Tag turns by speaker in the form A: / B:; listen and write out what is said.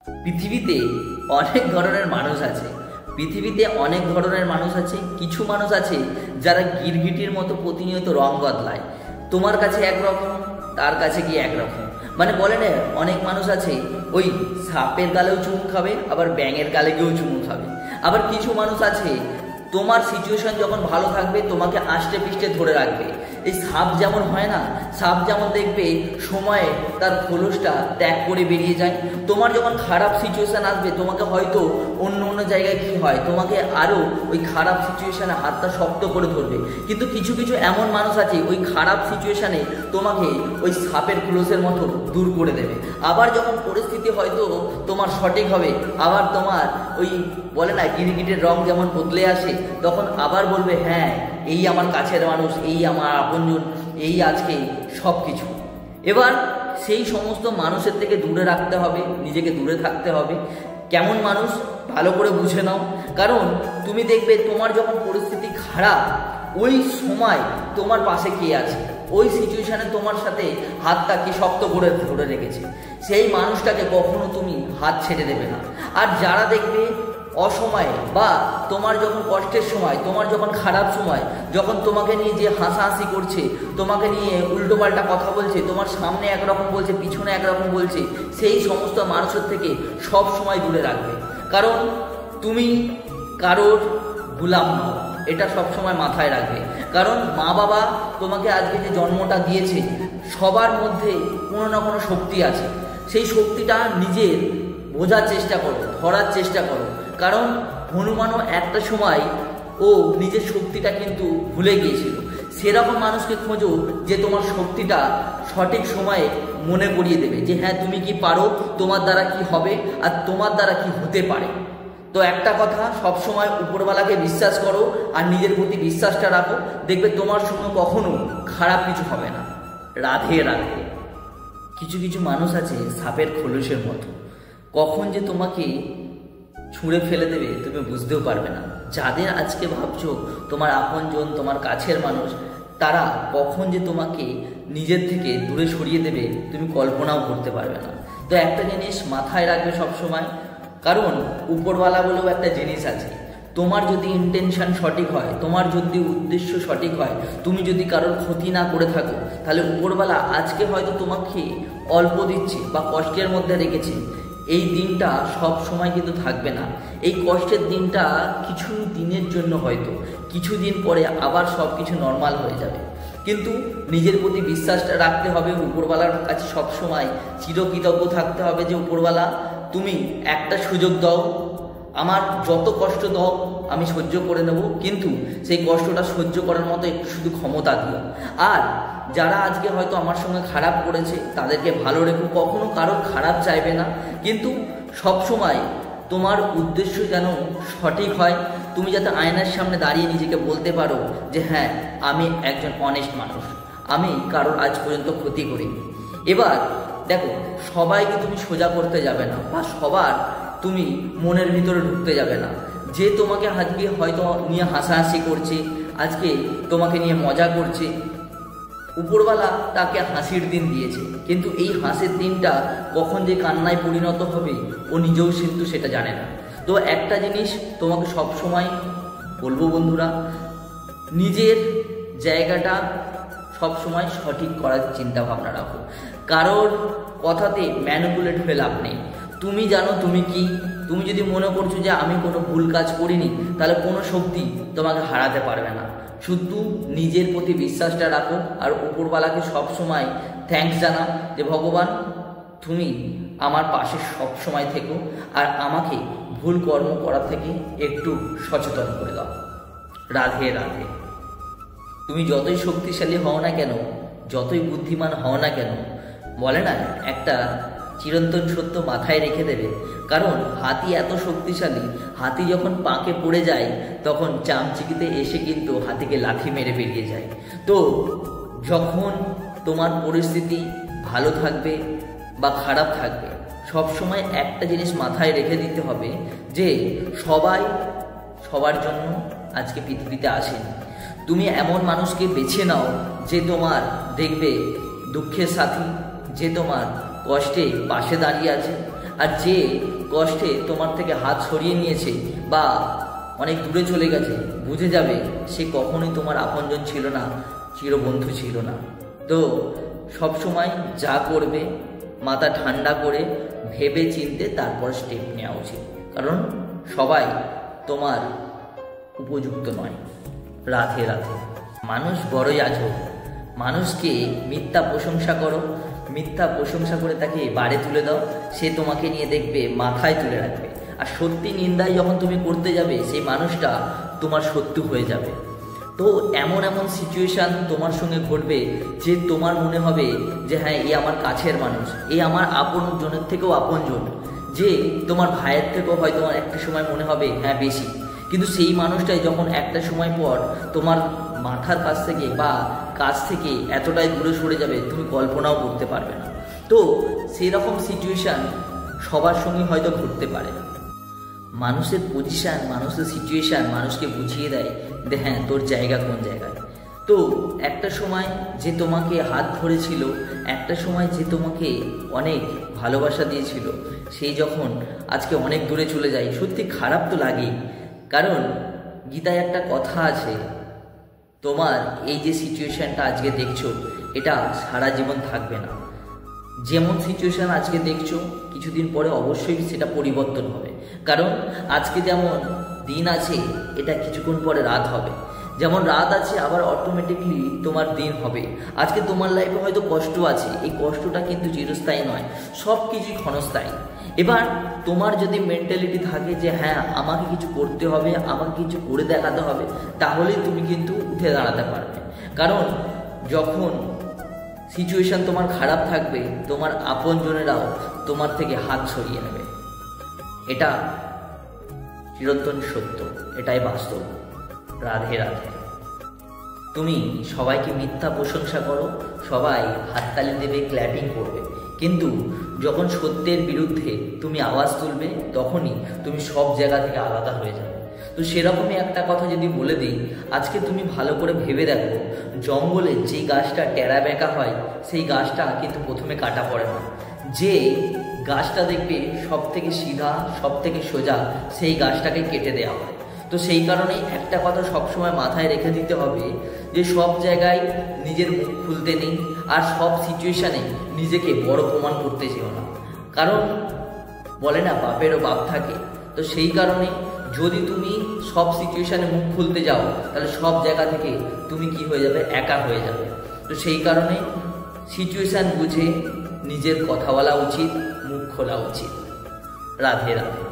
A: পৃথিবীতে অনেক ধরনের মানুষ আছে। পৃথিবীতে অনেক ধরনের মানুষ আছে। কিছু মানুষ আছে যারা গিরগিটির মতো প্রতিনিয়ত রং বদলায়। তোমার কাছে একরকম, তার কাছে কি একরকম। মানে বলে না, অনেক মানুষ আছে ওই সাপের গালেও চুমু খাবে, আবার ব্যাঙের গালে গিয়েও চুমু খাবে। আবার কিছু মানুষ আছে তোমার সিচুয়েশন যখন ভালো থাকবে তোমাকে আষ্টে পিষ্টে ধরে রাখবে। এই সাপ যেমন হয় না, সাপ যেমন দেখবে সময়ে তার খোলসটা ত্যাগ করে বেরিয়ে যায়, তোমার যখন খারাপ সিচুয়েশান আসবে তোমাকে হয়তো অন্য অন্য জায়গায় কী হয়, তোমাকে আরও ওই খারাপ সিচুয়েশানে হাতটা শক্ত করে ধরবে। কিন্তু কিছু কিছু এমন মানুষ আছে ওই খারাপ সিচুয়েশানে তোমাকে ওই সাপের খোলসের মতো দূর করে দেবে। আবার যখন পরিস্থিতি হয়তো তোমার সঠিক হবে, আবার তোমার ওই বলে না গিরগিটের রং যেমন বদলে আসে, তখন আবার বলবে হ্যাঁ এই আমার কাছের মানুষ, এই আমার আপনজন, এই আজকে সব কিছু। এবার সেই সমস্ত মানুষের থেকে দূরে রাখতে হবে, নিজেকে দূরে থাকতে হবে। কেমন মানুষ ভালো করে বুঝে নাও, কারণ তুমি দেখবে তোমার যখন পরিস্থিতি খারাপ ওই সময় তোমার পাশে কে আছে, ওই সিচুয়েশানে তোমার সাথে হাতটা কি শক্ত করে ধরে রেখেছে, সেই মানুষটাকে কখনো তুমি হাত ছেড়ে দেবে না। আর যারা দেখবে অসময়ে বা তোমার যখন কষ্টের সময়, তোমার যখন খারাপ সময়, যখন তোমাকে নিয়ে যে হাসাহাসি করছে, তোমাকে নিয়ে উল্টোপাল্টা কথা বলছে, তোমার সামনে একরকম বলছে পিছনে একরকম বলছে, সেই সমস্ত মানুষের থেকে সব সময় দূরে রাখবে। কারণ তুমি কারোর গোলাম নও, এটা সবসময় মাথায় রাখবে। কারণ মা বাবা তোমাকে আজকে যে জন্মটা দিয়েছে, সবার মধ্যে কোনো না কোনো শক্তি আছে। সেই শক্তিটা নিজের বোঝার চেষ্টা করো, ধরার চেষ্টা করো। কারণ হনুমানও একটা সময় ও নিজের শক্তিটা কিন্তু ভুলে গিয়েছিল। সেরকম মানুষকে খোঁজো যে তোমার শক্তিটা সঠিক সময়ে মনে করিয়ে দেবে, যে হ্যাঁ তুমি কি পারো, তোমার দ্বারা কি হবে আর তোমার দ্বারা কি হতে পারে। তো একটা কথা, সবসময় উপরওয়ালাকে বিশ্বাস করো আর নিজের প্রতি বিশ্বাসটা রাখো, দেখবে তোমার সঙ্গে কখনো খারাপ কিছু হবে না। রাধে রাধে। কিছু কিছু মানুষ আছে সাপের খোলসের মতো, কখন যে তোমাকে ছুঁড়ে ফেলে দেবে তুমি বুঝতেও পারবে না। যাদের আজকে ভাবছো তোমার আপনজন, তোমার কাছের মানুষ, তারা কখন যে তোমাকে নিজের থেকে দূরে সরিয়ে দেবে তুমি কল্পনাও করতে পারবে না। তো একটা জিনিস মাথায় রাখবে সবসময়, কারণ উপরওয়ালা বলেও একটা জিনিস আছে। তোমার যদি ইন্টেনশন সঠিক হয়, তোমার যদি উদ্দেশ্য সঠিক হয়, তুমি যদি কারোর ক্ষতি না করে থাকো, তাহলে উপরওয়ালা আজকে হয়তো তোমাকে অল্প দিচ্ছে বা কষ্টের মধ্যে রেখেছে। এই দিনটা সব সময় কিন্তু থাকবে না। এই কষ্টের দিনটা কিছু দিনের জন্য, হয়তো কিছুদিন পরে আবার সব কিছু নর্মাল হয়ে যাবে। কিন্তু নিজের প্রতি বিশ্বাসটা রাখতে হবে, উপরওয়ালার কাছে সবসময় চিরকৃতজ্ঞ থাকতে হবে যে উপরওয়ালা তুমি একটা সুযোগ দাও, আমার যত কষ্ট দাও আমি সহ্য করে নেব, কিন্তু সেই কষ্টটা সহ্য করার মতো একটু শুধু ক্ষমতা দিও। আর যারা আজকে হয়তো আমার সঙ্গে খারাপ করেছে তাদেরকে ভালো রেখো, কখনো কারোর খারাপ চাইবে না, কিন্তু সব সময় তোমার উদ্দেশ্য যেন সঠিক হয়। তুমি যাতে আয়নার সামনে দাঁড়িয়ে নিজেকে বলতে পারো যে হ্যাঁ আমি একজন অনেস্ট মানুষ, আমি কারোর আজ পর্যন্ত ক্ষতি করিনি। এবার দেখো, সবাইকে তুমি সোজা করতে যাবে না বা সবার তুমি মনের ভিতরে ঢুকতে যাবে না। যে তোমাকে আজকে হয়তো নিয়ে হাসাহাসি করছে, আজকে তোমাকে নিয়ে মজা করছে, উপরওয়ালা তাকে হাসির দিন দিয়েছে, কিন্তু এই হাসির দিনটা কখন যে কান্নায় পরিণত হবে ও নিজেও কিন্তু সেটা জানে না। তো একটা জিনিস তোমাকে সব সময় বলবো বন্ধুরা, নিজের জায়গাটা সব সময় সঠিক করার চিন্তা ভাবনা রাখো। কারোর কথাতে ম্যানিপুলেট হয়ে লাভ নেই। তুমি জানো তুমি কি। তুমি যদি মনে করছো যে আমি কোনো ভুল কাজ করিনি, তাহলে কোনো শক্তি তোমাকে হারাতে পারবে না। শুধু নিজের প্রতি বিশ্বাসটা রাখো আর উপরওয়ালাকে সবসময় থ্যাঙ্কস জানাও যে ভগবান তুমি আমার পাশে সবসময় থেকো আর আমাকে ভুল কর্ম করা থেকে একটু সচেতন করে দাও। রাধে রাধে। তুমি যতই শক্তিশালী হও না কেন, যতই বুদ্ধিমান হও না কেন, বলে না একটা চিরন্তন সত্য মাথায় রেখে দেবে। কারণ হাতি এত শক্তিশালী, হাতি যখন পাঁকে পড়ে যায় তখন চামচিকিতে এসে কিন্তু হাতিকে লাথি মেরে বেরিয়ে যায়। তো যখন তোমার পরিস্থিতি ভালো থাকবে বা খারাপ থাকবে, সব সময় একটা জিনিস মাথায় রেখে দিতে হবে যে সবাই সবার জন্য আজকে পৃথিবীতে আসেনি। তুমি এমন মানুষকে বেছে নাও যে তোমার দেখবে দুঃখের সাথী, যে তোমার কষ্টে পাশে দাঁড়িয়ে আছে। আর যে কষ্টে তোমার থেকে হাত সরিয়ে নিয়েছে বা অনেক দূরে চলে গেছে, বুঝে যাবে সে কখনোই তোমার আপনজন ছিল না, চিরবন্ধু ছিল না। তো সবসময় যা করবে মাথা ঠান্ডা করে ভেবে চিনতে তারপর স্টেপ নেওয়া উচিত, কারণ সবাই তোমার উপযুক্ত নয়। রাধে রাধে। মানুষ বড়ই আজব। মানুষকে মিথ্যা প্রশংসা করো, মিথ্যা প্রশংসা করে তাকে বাড়ে তুলে দাও, সে তোমাকে নিয়ে দেখবে মাথায় তুলে রাখবে। আর সত্যি নিন্দায় যখন তুমি করতে যাবে, সেই মানুষটা তোমার শত্রু হয়ে যাবে। তো এমন এমন সিচুয়েশান তোমার সঙ্গে ঘটবে যে তোমার মনে হবে যে হ্যাঁ, এ আমার কাছের মানুষ, এ আমার আপন জনের থেকেও আপনজন, যে তোমার ভাইয়ের থেকেও হয়তো একটা সময় মনে হবে হ্যাঁ বেশি। কিন্তু সেই মানুষটাই যখন একটা সময় পর তোমার মাথার কাছ থেকে বা কাছ থেকে এতটাই দূরে সরে যাবে, তুমি কল্পনাও করতে পারবে না। তো সেই রকম সিচুয়েশান সবার সঙ্গে হয়তো ঘটতে পারে। মানুষের পজিশান, মানুষের সিচুয়েশান মানুষকে বুঝিয়ে দেয় যে হ্যাঁ, তোর জায়গা কোন জায়গায়। তো একটা সময় যে তোমাকে হাত ধরেছিল, একটা সময় যে তোমাকে অনেক ভালোবাসা দিয়েছিল, সেই যখন আজকে অনেক দূরে চলে যায়, সত্যি খারাপ তো লাগেই। কারণ গীতায় একটা কথা আছে, তোমার এই যে সিচুয়েশানটা আজকে দেখছো, এটা সারা জীবন থাকবে না। যেমন সিচুয়েশান আজকে দেখছো, কিছুদিন পরে অবশ্যই সেটা পরিবর্তন হবে। কারণ আজকে যেমন দিন আছে, এটা কিছুক্ষণ পরে রাত হবে। যেমন রাত আছে, আবার অটোমেটিকলি তোমার দিন হবে। আজকে তোমার লাইফে হয়তো কষ্ট আছে, এই কষ্টটা কিন্তু চিরস্থায়ী নয়, সব কিছুই ক্ষণস্থায়ী। এবার তোমার যদি মেন্টালিটি থাকে যে হ্যাঁ, আমাকে কিছু করতে হবে, আমাকে কিছু করে দেখাতে হবে, তাহলেই তুমি কিন্তু উঠে দাঁড়াতে পারবে। কারণ যখন সিচুয়েশান তোমার খারাপ থাকবে, তোমার আপনজনেরাও তোমার থেকে হাত সরিয়ে নেবে। এটা চিরন্তন সত্য, এটাই বাস্তব। রাধে রাধে। তুমি সবাইকে মিথ্যা প্রশংসা করো, সবাই হাততালি দেবে, ক্ল্যাপিং করবে, কিন্তু যখন সত্যের বিরুদ্ধে তুমি আওয়াজ তুলবে, তখনই তুমি সব জায়গা থেকে আলাদা হয়ে যাবে। তো সেরকমই একটা কথা যদি বলে দিই, আজকে তুমি ভালো করে ভেবে দেখো, জঙ্গলে যে গাছটা টেরা বেঁকা হয়, সেই গাছটা কিন্তু প্রথমে কাটা পড়ে না। যে গাছটা দেখবে সব থেকে সিধা, সব থেকে সোজা, সেই গাছটাকে কেটে দেওয়া হয়। তো সেই কারণেই একটা কথা সবসময় মাথায় রেখে দিতে হবে যে সব জায়গায় নিজের মুখ খুলতে নেই, আর সব সিচুয়েশানে নিজেকে বড় প্রমাণ করতে যেও না। কারণ বলে না, বাপেরও বাপ থাকে। তো সেই কারণে যদি তুমি সব সিচুয়েশানে মুখ খুলতে যাও, তাহলে সব জায়গা থেকে তুমি কি হয়ে যাবে, একা হয়ে যাবে। তো সেই কারণে সিচুয়েশান বুঝে নিজের কথা বলা উচিত, মুখ খোলা উচিত। রাধে রাধে।